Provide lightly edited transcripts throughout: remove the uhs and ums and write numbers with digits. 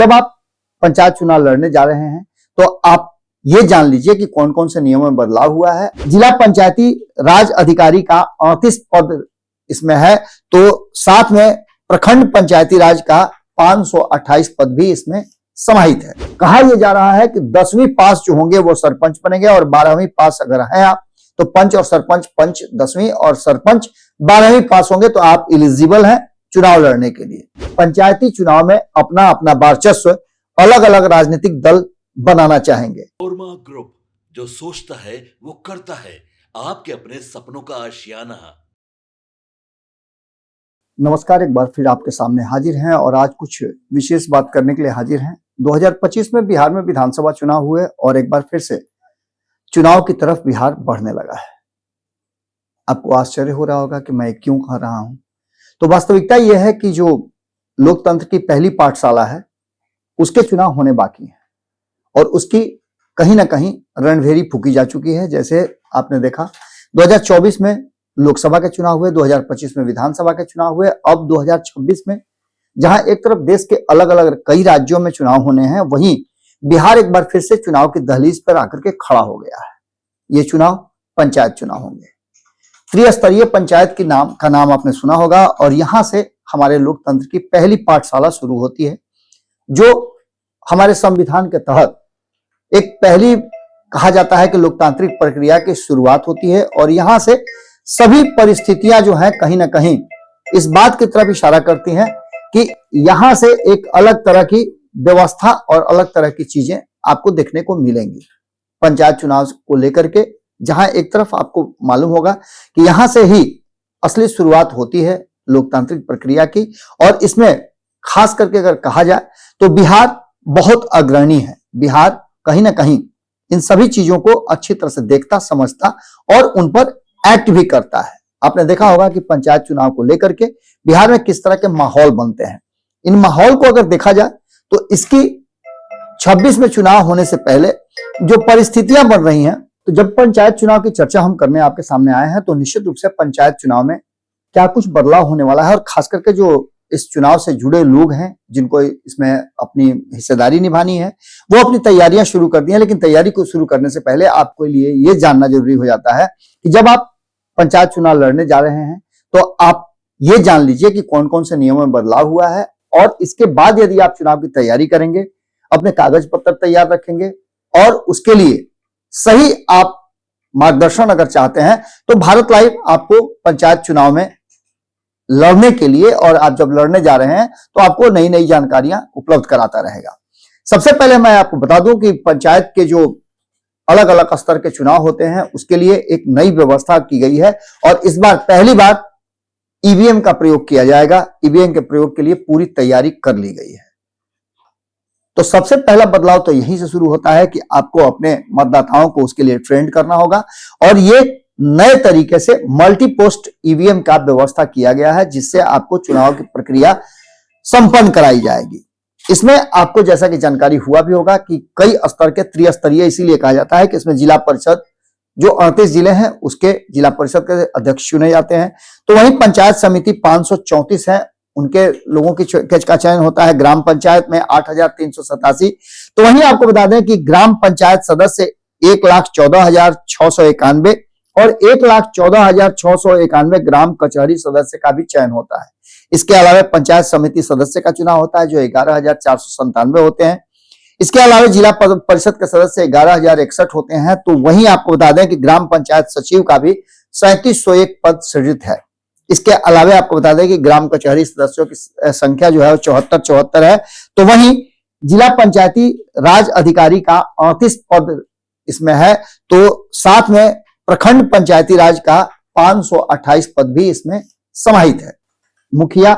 जब आप पंचायत चुनाव लड़ने जा रहे हैं तो आप ये जान लीजिए कि कौन कौन से नियमों में बदलाव हुआ है। जिला पंचायती राज अधिकारी का 38 पद इसमें है, तो साथ में प्रखंड पंचायती राज का 528 पद भी इसमें समाहित है। कहा यह जा रहा है कि 10वीं पास जो होंगे वो सरपंच बनेंगे और 12वीं पास अगर हैं आप तो पंच और सरपंच, पंच 10वीं और सरपंच 12वीं पास होंगे तो आप एलिजिबल हैं चुनाव लड़ने के लिए। पंचायती चुनाव में अपना अपना वर्चस्व अलग अलग राजनीतिक दल बनाना चाहेंगे। कोरमा ग्रुप, जो सोचता है वो करता है, आपके अपने सपनों का आशियाना। नमस्कार, एक बार फिर आपके सामने हाजिर हैं और आज कुछ विशेष बात करने के लिए हाजिर हैं। 2025 में बिहार में विधानसभा चुनाव हुए और एक बार फिर से चुनाव की तरफ बिहार बढ़ने लगा है। आपको आश्चर्य हो रहा होगा कि मैं क्यों कह रहा हूं, तो वास्तविकता यह है कि जो लोकतंत्र की पहली पाठशाला है उसके चुनाव होने बाकी हैं और उसकी कहीं ना कहीं रणभेरी फूकी जा चुकी है। जैसे आपने देखा 2024 में लोकसभा के चुनाव हुए, 2025 में विधानसभा के चुनाव हुए, अब 2026 में जहां एक तरफ देश के अलग अलग कई राज्यों में चुनाव होने हैं, वहीं बिहार एक बार फिर से चुनाव की दहलीज पर आकर के खड़ा हो गया है। ये चुनाव पंचायत चुनाव होंगे। त्रिस्तरीय पंचायत का नाम आपने सुना होगा और यहां से हमारे लोकतंत्र की पहली पाठशाला शुरू होती है, जो हमारे संविधान के तहत एक पहली कहा जाता है कि लोकतांत्रिक प्रक्रिया की शुरुआत होती है और यहां से सभी परिस्थितियां जो हैं कहीं ना कहीं इस बात की तरफ इशारा करती हैं कि यहां से एक अलग तरह की व्यवस्था और अलग तरह की चीजें आपको देखने को मिलेंगी पंचायत चुनाव को लेकर के, जहां एक तरफ आपको मालूम होगा कि यहां से ही असली शुरुआत होती है लोकतांत्रिक प्रक्रिया की। और इसमें खास करके अगर कहा जाए तो बिहार बहुत अग्रणी है। बिहार कहीं ना कहीं इन सभी चीजों को अच्छी तरह से देखता, समझता और उन पर एक्ट भी करता है। आपने देखा होगा कि पंचायत चुनाव को लेकर के बिहार में किस तरह के माहौल बनते हैं। इन माहौल को अगर देखा जाए तो इसकी 26 में चुनाव होने से पहले जो परिस्थितियां बन रही हैं, तो जब पंचायत चुनाव की चर्चा हम करने आपके सामने आए हैं तो निश्चित रूप से पंचायत चुनाव में क्या कुछ बदलाव होने वाला है और खास करके जो इस चुनाव से जुड़े लोग हैं जिनको इसमें अपनी हिस्सेदारी निभानी है, वो अपनी तैयारियां शुरू कर दी हैं। लेकिन तैयारी को शुरू करने से पहले आपके लिए ये जानना जरूरी हो जाता है कि जब आप पंचायत चुनाव लड़ने जा रहे हैं तो आप ये जान लीजिए कि कौन कौन से नियमों में बदलाव हुआ है और इसके बाद यदि आप चुनाव की तैयारी करेंगे, अपने कागज पत्र तैयार रखेंगे और उसके लिए सही आप मार्गदर्शन अगर चाहते हैं तो भारत लाइव आपको पंचायत चुनाव में लड़ने के लिए, और आप जब लड़ने जा रहे हैं तो आपको नई नई जानकारियां उपलब्ध कराता रहेगा। सबसे पहले मैं आपको बता दूं कि पंचायत के जो अलग अलग स्तर के चुनाव होते हैं उसके लिए एक नई व्यवस्था की गई है और इस बार पहली बार ईवीएम का प्रयोग किया जाएगा। ईवीएम के प्रयोग के लिए पूरी तैयारी कर ली गई है। तो सबसे पहला बदलाव तो यहीं से शुरू होता है कि आपको अपने मतदाताओं को उसके लिए ट्रेंड करना होगा और ये नए तरीके से मल्टी पोस्ट ईवीएम का व्यवस्था किया गया है, जिससे आपको चुनाव की प्रक्रिया संपन्न कराई जाएगी। इसमें आपको जैसा कि जानकारी हुआ भी होगा कि कई स्तर के त्रिस्तरीय इसीलिए कहा जाता है कि इसमें जिला परिषद जो 38 जिले हैं उसके जिला परिषद के अध्यक्ष चुने जाते हैं, तो वहीं पंचायत समिति 534 है, उनके लोगों की का चयन होता है। ग्राम पंचायत में 8,387। तो वहीं आपको बता दें कि ग्राम पंचायत सदस्य 1,14,691 और 1,14,691 ग्राम कचहरी सदस्य का भी चयन होता है। इसके अलावा पंचायत समिति सदस्य का चुनाव होता है जो 11,497 होते हैं। इसके अलावा जिला परिषद के सदस्य 11,061 होते हैं। तो वहीं आपको बता दें कि ग्राम पंचायत सचिव का भी 3701 पद सृजित है। इसके अलावा आपको बता दें कि ग्राम कचहरी सदस्यों की संख्या जो है 74 है। तो वहीं जिला पंचायती राज अधिकारी का 38 पद इसमें है, तो साथ में प्रखंड पंचायती राज का 528 पद भी इसमें समाहित है। मुखिया,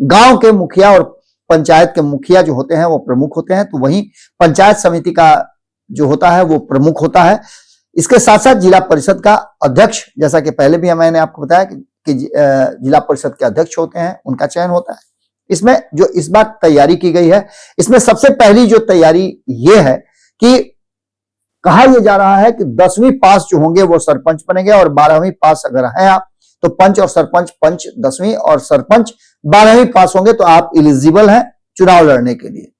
गांव के मुखिया और पंचायत के मुखिया जो होते हैं वो प्रमुख होते हैं, तो वहीं पंचायत समिति का जो होता है वो प्रमुख होता है। इसके साथ साथ जिला परिषद का अध्यक्ष, जैसा कि पहले भी मैंने आपको बताया कि जिला परिषद के अध्यक्ष होते हैं, उनका चयन होता है। इसमें जो इस बार तैयारी की गई है, इसमें सबसे पहली जो तैयारी ये है कि कहा यह जा रहा है कि 10वीं पास जो होंगे वो सरपंच बनेंगे और 12वीं पास अगर हैं आप तो पंच और सरपंच, पंच 10वीं और सरपंच 12वीं पास होंगे तो आप एलिजिबल हैं चुनाव लड़ने के लिए।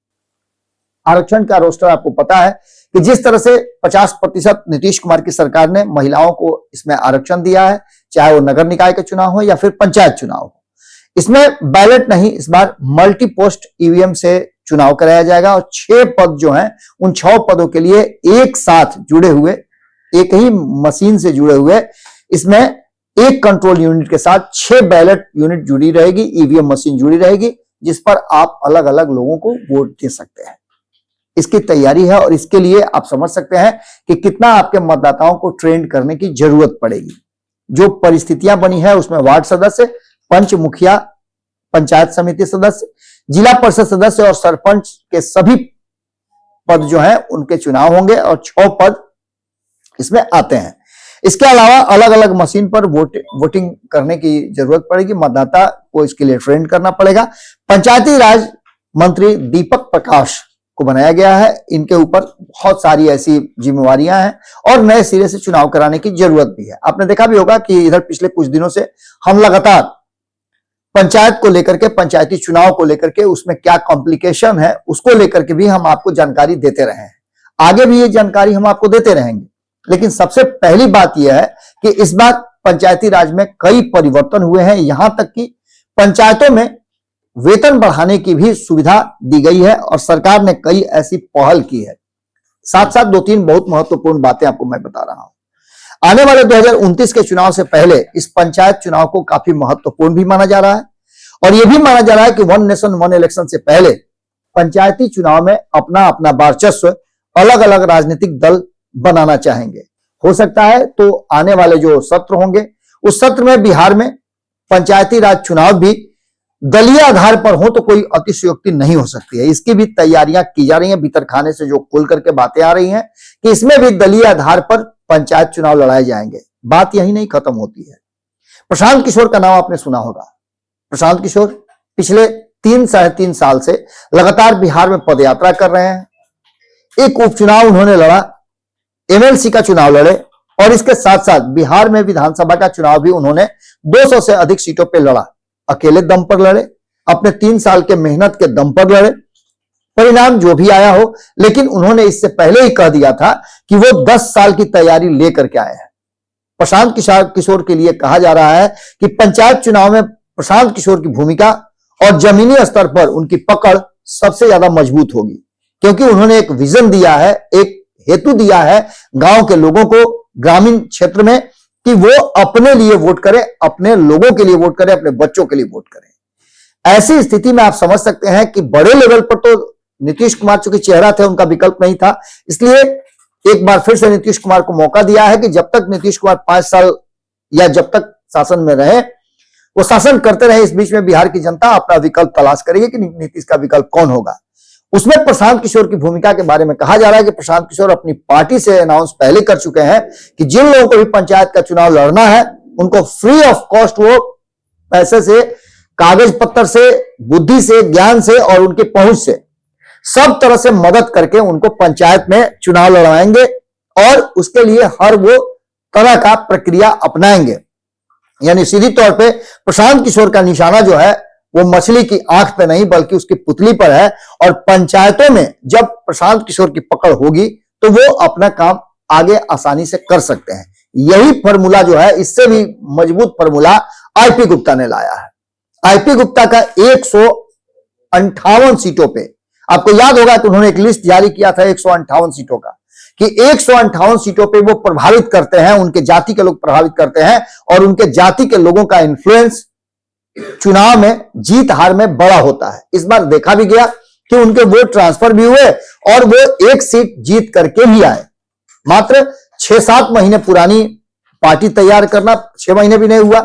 आरक्षण का रोस्टर आपको पता है कि जिस तरह से 50% नीतीश कुमार की सरकार ने महिलाओं को इसमें आरक्षण दिया है, चाहे वो नगर निकाय के चुनाव हो या फिर पंचायत चुनाव हो। इसमें बैलेट नहीं, इस बार मल्टी पोस्ट ईवीएम से चुनाव कराया जाएगा और 6 पद जो हैं उन 6 पदों के लिए एक साथ जुड़े हुए, एक ही मशीन से जुड़े हुए, इसमें एक कंट्रोल यूनिट के साथ 6 बैलेट यूनिट जुड़ी रहेगी, ईवीएम मशीन जुड़ी रहेगी, जिस पर आप अलग अलग लोगों को वोट दे सकते हैं। इसकी तैयारी है और इसके लिए आप समझ सकते हैं कि कितना आपके मतदाताओं को ट्रेंड करने की जरूरत पड़ेगी। जो परिस्थितियां बनी है उसमें वार्ड सदस्य, पंच मुखिया, पंचायत समिति सदस्य, जिला परिषद सदस्य और सरपंच के सभी पद जो हैं उनके चुनाव होंगे और 6 पद इसमें आते हैं। इसके अलावा अलग अलग मशीन पर वोटिंग करने की जरूरत पड़ेगी, मतदाता को इसके लिए ट्रेंड करना पड़ेगा। पंचायती राज मंत्री दीपक प्रकाश को बनाया गया है, इनके ऊपर बहुत सारी ऐसी जिम्मेवारियां हैं और नए सिरे से चुनाव कराने की जरूरत भी है। आपने देखा भी होगा कि इधर पिछले कुछ दिनों से हम लगातार पंचायत को लेकर के, पंचायती चुनाव को लेकर के उसमें क्या कॉम्प्लिकेशन है उसको लेकर के भी हम आपको जानकारी देते रहे हैं। आगे भी ये जानकारी हम आपको देते रहेंगे। लेकिन सबसे पहली बात यह है कि इस बार पंचायती राज में कई परिवर्तन हुए हैं, यहां तक कि पंचायतों में वेतन बढ़ाने की भी सुविधा दी गई है और सरकार ने कई ऐसी पहल की है। साथ साथ 2-3 बहुत महत्वपूर्ण बातें आपको मैं बता रहा हूं। आने वाले 2029 के चुनाव से पहले इस पंचायत चुनाव को काफी महत्वपूर्ण भी माना जा रहा है और यह भी माना जा रहा है कि 1 नेशन 1 इलेक्शन से पहले पंचायती चुनाव में अपना अपना वर्चस्व अलग अलग राजनीतिक दल बनाना चाहेंगे। हो सकता है तो आने वाले जो सत्र होंगे उस सत्र में बिहार में पंचायती राज चुनाव भी दलीय आधार पर हो तो कोई अतिशयोक्ति नहीं हो सकती है। इसकी भी तैयारियां की जा रही हैं, भीतर खाने से जो खुल करके बातें आ रही हैं कि इसमें भी दलीय आधार पर पंचायत चुनाव लड़ाए जाएंगे। बात यही नहीं खत्म होती है। प्रशांत किशोर का नाम आपने सुना होगा। प्रशांत किशोर पिछले 3-3.5 साल से लगातार बिहार में पदयात्रा कर रहे हैं। एक उपचुनाव उन्होंने लड़ा, एमएलसी का चुनाव लड़े और इसके साथ साथ बिहार में विधानसभा का चुनाव भी उन्होंने 200 से अधिक सीटों पर लड़ा। अकेले दम पर लड़े, अपने 3 साल के मेहनत के दम पर लड़े, परिणाम जो भी आया हो, लेकिन उन्होंने इससे पहले ही कह दिया था कि वो 10 साल की तैयारी लेकर के आए हैं। प्रशांत किशोर के लिए कहा जा रहा है कि पंचायत चुनाव में प्रशांत किशोर की भूमिका और जमीनी स्तर पर उनकी पकड़ सबसे ज्यादा मजबूत होगी, क्योंकि उन्होंने एक विजन दिया है, एक हेतु दिया है गांव के लोगों को, ग्रामीण क्षेत्र में, कि वो अपने लिए वोट करें, अपने लोगों के लिए वोट करें, अपने बच्चों के लिए वोट करें। ऐसी स्थिति में आप समझ सकते हैं कि बड़े लेवल पर तो नीतीश कुमार चूंकि चेहरा थे, उनका विकल्प नहीं था, इसलिए एक बार फिर से नीतीश कुमार को मौका दिया है कि जब तक नीतीश कुमार 5 साल या जब तक शासन में रहे, वो शासन करते रहे। इस बीच में बिहार की जनता अपना विकल्प तलाश करेगी कि नीतीश का विकल्प कौन होगा। उसमें प्रशांत किशोर की भूमिका के बारे में कहा जा रहा है कि प्रशांत किशोर अपनी पार्टी से अनाउंस पहले कर चुके हैं कि जिन लोगों को भी पंचायत का चुनाव लड़ना है उनको फ्री ऑफ कॉस्ट, वो पैसे से, कागज पत्तर से, बुद्धि से, ज्ञान से और उनकी पहुंच से सब तरह से मदद करके उनको पंचायत में चुनाव लड़वाएंगे और उसके लिए हर वो तरह का प्रक्रिया अपनाएंगे। यानी सीधी तौर पे प्रशांत किशोर का निशाना जो है वो मछली की आंख पे नहीं बल्कि उसकी पुतली पर है और पंचायतों में जब प्रशांत किशोर की पकड़ होगी तो वो अपना काम आगे आसानी से कर सकते हैं। यही फॉर्मूला जो है, इससे भी मजबूत फॉर्मूला आईपी गुप्ता ने लाया है। आईपी गुप्ता का 158 सीटों पे, आपको याद होगा कि उन्होंने एक लिस्ट जारी किया था 158 सीटों का, कि 158 सीटों पे वो प्रभावित करते हैं, उनके जाति के लोग प्रभावित करते हैं और उनके जाति के लोगों का इन्फ्लुएंस चुनाव में जीत हार में बड़ा होता है। इस बार देखा भी गया कि उनके वोट ट्रांसफर भी हुए और वो एक सीट जीत करके भी आए। मात्र 6-7 महीने पुरानी पार्टी तैयार करना, 6 महीने भी नहीं हुआ,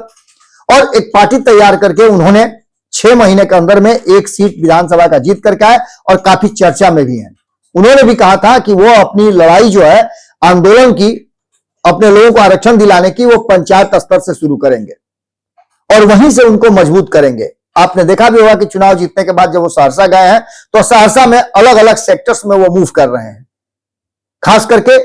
और एक पार्टी तैयार करके उन्होंने 6 महीने के अंदर में एक सीट विधानसभा का जीत करके आए और काफी चर्चा में भी है। उन्होंने भी कहा था कि वो अपनी लड़ाई जो है आंदोलन की, अपने लोगों को आरक्षण दिलाने की, वो पंचायत स्तर से शुरू करेंगे और वहीं से उनको मजबूत करेंगे। आपने देखा भी होगा कि चुनाव जीतने के बाद जब वो सहरसा गए हैं तो सहरसा में अलग अलग सेक्टर्स में वो मूव कर रहे हैं, खास करके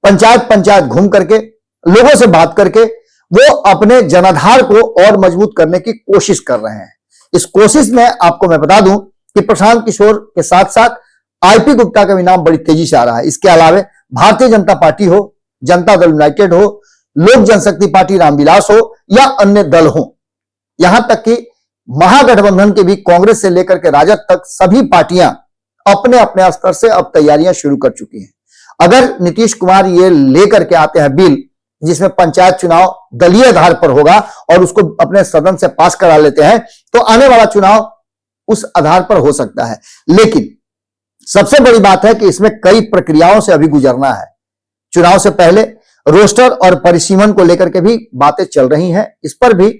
पंचायत घूम करके, लोगों से बात करके वो अपने जनाधार को और मजबूत करने की कोशिश कर रहे हैं। इस कोशिश में आपको मैं बता दूं कि प्रशांत किशोर के साथ साथ आईपी गुप्ता का भी नाम बड़ी तेजी से आ रहा है। इसके अलावा भारतीय जनता पार्टी हो, जनता दल यूनाइटेड हो, लोक जनशक्ति पार्टी रामविलास हो या अन्य दल हो, यहां तक कि महागठबंधन के भी कांग्रेस से लेकर के राजद तक सभी पार्टियां अपने अपने स्तर से अब तैयारियां शुरू कर चुकी हैं। अगर नीतीश कुमार ये लेकर के आते हैं बिल जिसमें पंचायत चुनाव दलीय आधार पर होगा और उसको अपने सदन से पास करा लेते हैं, तो आने वाला चुनाव उस आधार पर हो सकता है। लेकिन सबसे बड़ी बात है कि इसमें कई प्रक्रियाओं से अभी गुजरना है। चुनाव से पहले रोस्टर और परिसीमन को लेकर के भी बातें चल रही हैं। इस पर भी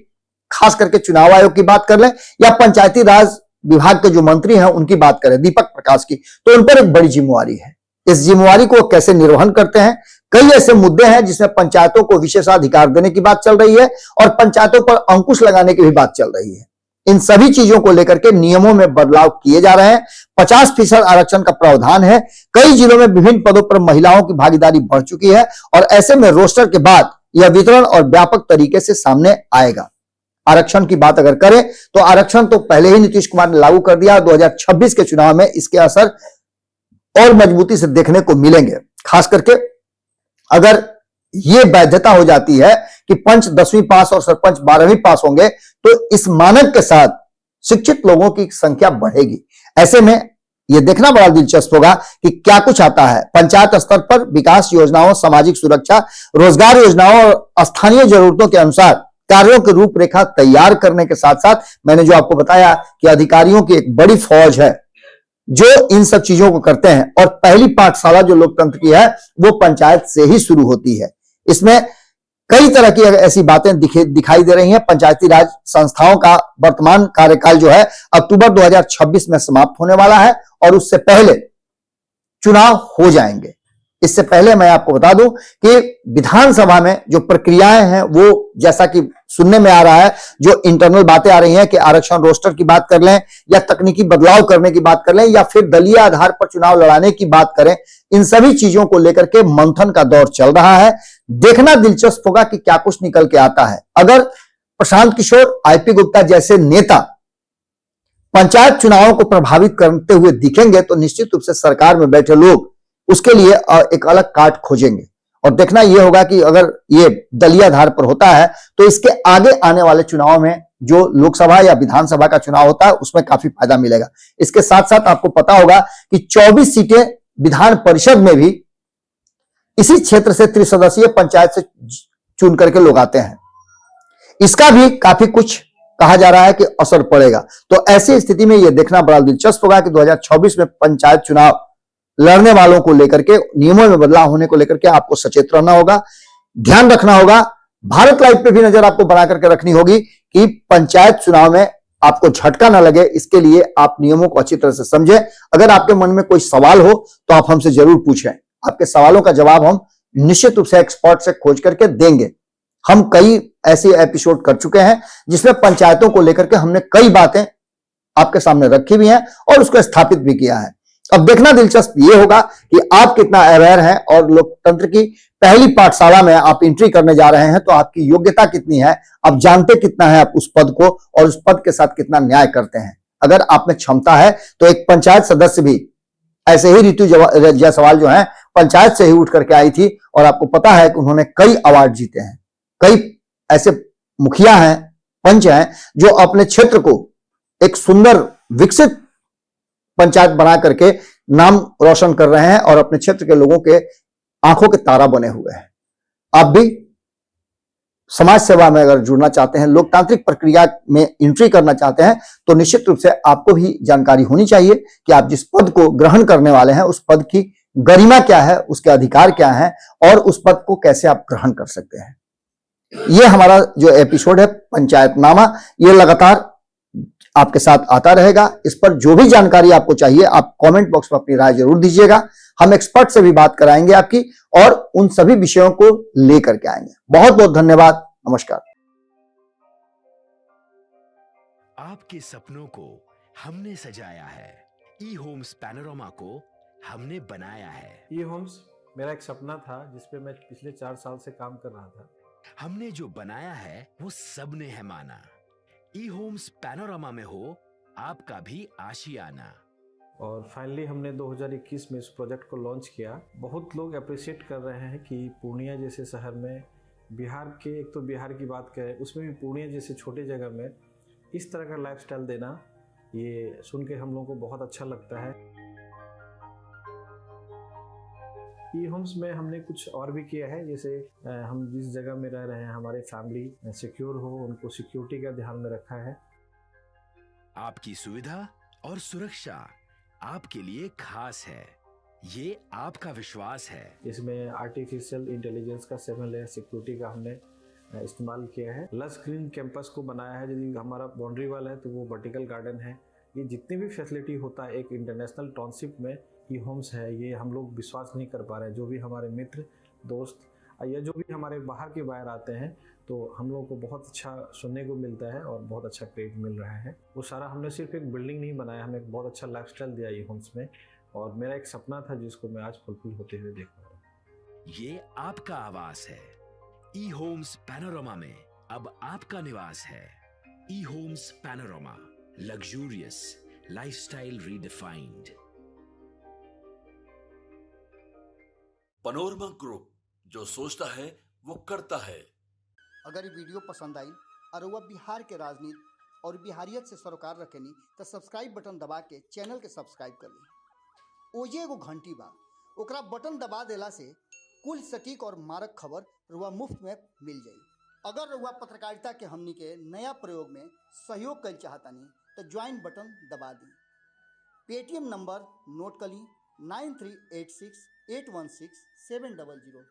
खास करके चुनाव आयोग की बात कर लें या पंचायती राज विभाग के जो मंत्री हैं उनकी बात करें, दीपक प्रकाश की, तो उन पर एक बड़ी जिम्मेवारी है। इस जिम्मेवारी को कैसे निर्वहन करते हैं, कई ऐसे मुद्दे हैं जिसमें पंचायतों को विशेषाधिकार देने की बात चल रही है और पंचायतों पर अंकुश लगाने की भी बात चल रही है। इन सभी चीजों को लेकर के नियमों में बदलाव किए जा रहे हैं। 50% आरक्षण का प्रावधान है। कई जिलों में विभिन्न पदों पर महिलाओं की भागीदारी बढ़ चुकी है और ऐसे में रोस्टर के बाद यह वितरण और व्यापक तरीके से सामने आएगा। आरक्षण की बात अगर करें तो आरक्षण तो पहले ही नीतीश कुमार ने लागू कर दिया। 2026 के चुनाव में इसके असर और मजबूती से देखने को मिलेंगे। खास करके अगर यह वैधता हो जाती है कि पंच 10वीं पास और सरपंच 12वीं पास होंगे तो इस मानक के साथ शिक्षित लोगों की संख्या बढ़ेगी। ऐसे में यह देखना बड़ा दिलचस्प होगा कि क्या कुछ आता है। पंचायत स्तर पर विकास योजनाओं, सामाजिक सुरक्षा, रोजगार योजनाओं और स्थानीय जरूरतों के अनुसार कार्यों की रूपरेखा तैयार करने के साथ साथ मैंने जो आपको बताया कि अधिकारियों की एक बड़ी फौज है जो इन सब चीजों को करते हैं और पहली पाठशाला जो लोकतंत्र की है वो पंचायत से ही शुरू होती है। इसमें कई तरह की ऐसी बातें दिखाई दे रही हैं। पंचायती राज संस्थाओं का वर्तमान कार्यकाल जो है अक्टूबर 2026 में समाप्त होने वाला है और उससे पहले चुनाव हो जाएंगे। इससे पहले मैं आपको बता दूं कि विधानसभा में जो प्रक्रियाएं हैं वो जैसा कि सुनने में आ रहा है, जो इंटरनल बातें आ रही हैं कि आरक्षण रोस्टर की बात कर लें या तकनीकी बदलाव करने की बात कर लें या फिर दलीय आधार पर चुनाव लड़ाने की बात करें, इन सभी चीजों को लेकर के मंथन का दौर चल रहा है। देखना दिलचस्प होगा कि क्या कुछ निकल के आता है। अगर प्रशांत किशोर, आईपी गुप्ता जैसे नेता पंचायत चुनावों को प्रभावित करते हुए दिखेंगे तो निश्चित रूप से सरकार में बैठे लोग उसके लिए एक अलग काट खोजेंगे। और देखना यह होगा कि अगर ये दलीय आधार पर होता है तो इसके आगे आने वाले चुनाव में जो लोकसभा या विधानसभा का चुनाव होता है उसमें काफी फायदा मिलेगा। इसके साथ साथ आपको पता होगा कि 24 सीटें विधान परिषद में भी इसी क्षेत्र से त्रिसदस्यीय पंचायत से चुन करके लोग आते हैं। इसका भी काफी कुछ कहा जा रहा है कि असर पड़ेगा। तो ऐसी स्थिति में यह देखना बड़ा दिलचस्प होगा कि 2026 में पंचायत चुनाव लड़ने वालों को लेकर के नियमों में बदलाव होने को लेकर के आपको सचेत रहना होगा, ध्यान रखना होगा। भारत लाइव पे भी नजर आपको बना करके रखनी होगी कि पंचायत चुनाव में आपको झटका ना लगे। इसके लिए आप नियमों को अच्छी तरह से समझें। अगर आपके मन में कोई सवाल हो तो आप हमसे जरूर पूछें। आपके सवालों का जवाब हम निश्चित रूप से एक्सपर्ट से खोज करके देंगे। हम कई ऐसे एपिसोड कर चुके हैं जिसमें पंचायतों को लेकर के हमने कई बातें आपके सामने रखी भी हैं और उसको स्थापित भी किया है। अब देखना दिलचस्प यह होगा कि आप कितना अवेयर हैं और लोकतंत्र की पहली पाठशाला में आप एंट्री करने जा रहे हैं तो आपकी योग्यता कितनी है, आप जानते कितना है आप उस पद को और उस पद के साथ कितना न्याय करते हैं। अगर आप में क्षमता है तो एक पंचायत सदस्य भी ऐसे ही ऋतु जायसवाल जो है पंचायत से ही उठ करके आई थी और आपको पता है कि उन्होंने कई अवार्ड जीते हैं। कई ऐसे मुखिया हैं, पंच हैं जो अपने क्षेत्र को एक सुंदर विकसित पंचायत बना करके नाम रोशन कर रहे हैं और अपने क्षेत्र के लोगों के आंखों के तारा बने हुए हैं। आप भी समाज सेवा में अगर जुड़ना चाहते हैं, लोकतांत्रिक प्रक्रिया में एंट्री करना चाहते हैं तो निश्चित रूप से आपको भी जानकारी होनी चाहिए कि आप जिस पद को ग्रहण करने वाले हैं उस पद की गरिमा क्या है, उसके अधिकार क्या है और उस पद को कैसे आप ग्रहण कर सकते हैं। यह हमारा जो एपिसोड है पंचायतनामा, यह लगातार आपके साथ आता रहेगा। इस पर जो भी जानकारी आपको चाहिए आप कमेंट बॉक्स में अपनी राय जरूर दीजिएगा। हम एक्सपर्ट से भी बात कराएंगे आपकी और उन सभी विषयों को लेकर के आएंगे। बहुत बहुत धन्यवाद। नमस्कार। आपके सपनों को हमने सजाया है, ई होम्स पैनोरामा को हमने बनाया है। ई होम्स मेरा एक सपना था जिस पे मैं पिछले 4 साल से काम कर रहा था। हमने जो बनाया है वो सबने है माना। ई होम्स पैनोरामा में हो आपका भी आशियाना। और फाइनली हमने 2021 में इस प्रोजेक्ट को लॉन्च किया। बहुत लोग अप्रिशिएट कर रहे हैं कि पूर्णिया जैसे शहर में, बिहार के, एक तो बिहार की बात करें उसमें भी पूर्णिया जैसे छोटे जगह में इस तरह का लाइफस्टाइल देना, ये सुन के हम लोगों को बहुत अच्छा लगता है। ई होम्स में हमने कुछ और भी किया है, जैसे हम जिस जगह में रह रहे हैं हमारे फैमिली सिक्योर हो, उनको सिक्योरिटी का ध्यान में रखा है। आपकी सुविधा और सुरक्षा आपके लिए खास है, ये आपका विश्वास है। इसमें आर्टिफिशियल इंटेलिजेंस का 7 लेयर सिक्योरिटी का हमने इस्तेमाल किया है। लस ग्रीन कैंपस को बनाया है। यदि हमारा बाउंड्री वाल है तो वो वर्टिकल गार्डन है। ये जितनी भी फैसिलिटी होता है एक इंटरनेशनल टाउनशिप में, ई होम्स है, ये हम लोग विश्वास नहीं कर पा रहे हैं। जो भी हमारे मित्र दोस्त या जो भी हमारे बाहर के बाहर आते हैं तो हम लोगों को बहुत अच्छा सुनने को मिलता है और बहुत अच्छा क्रेडिट मिल रहा है। वो सारा हमने सिर्फ एक बिल्डिंग नहीं बनाया, हमें एक बहुत अच्छा लाइफस्टाइल दिया ई होम्स में, और मेरा एक सपना था जिसको मैं आज फुलफिल होते हुए देख पा रहा हूँ। ये आपका आवास है। ई होम्स पैनोरामा में अब आपका निवास है। E Homes Panorama, luxurious lifestyle redefined. Panorama Group, जो सोचता है वो करता है। अगर ये वीडियो पसंद आई और वह बिहार के राजनीति और बिहारियत से सरोकार रखेनी तो सब्सक्राइब बटन दबा के चैनल के सब्सक्राइब कर ली। ओजे एगो घंटी बा, ओकरा बटन दबा देला से कुल सटीक और मारक खबर रुआ मुफ्त में मिल जाई। अगर रुआ पत्रकारिता के हमनी के नया प्रयोग में सहयोग कर चाहतानी तो ज्वाइन बटन दबा दी। पेटीएम नंबर नोट कर ली 9386816700।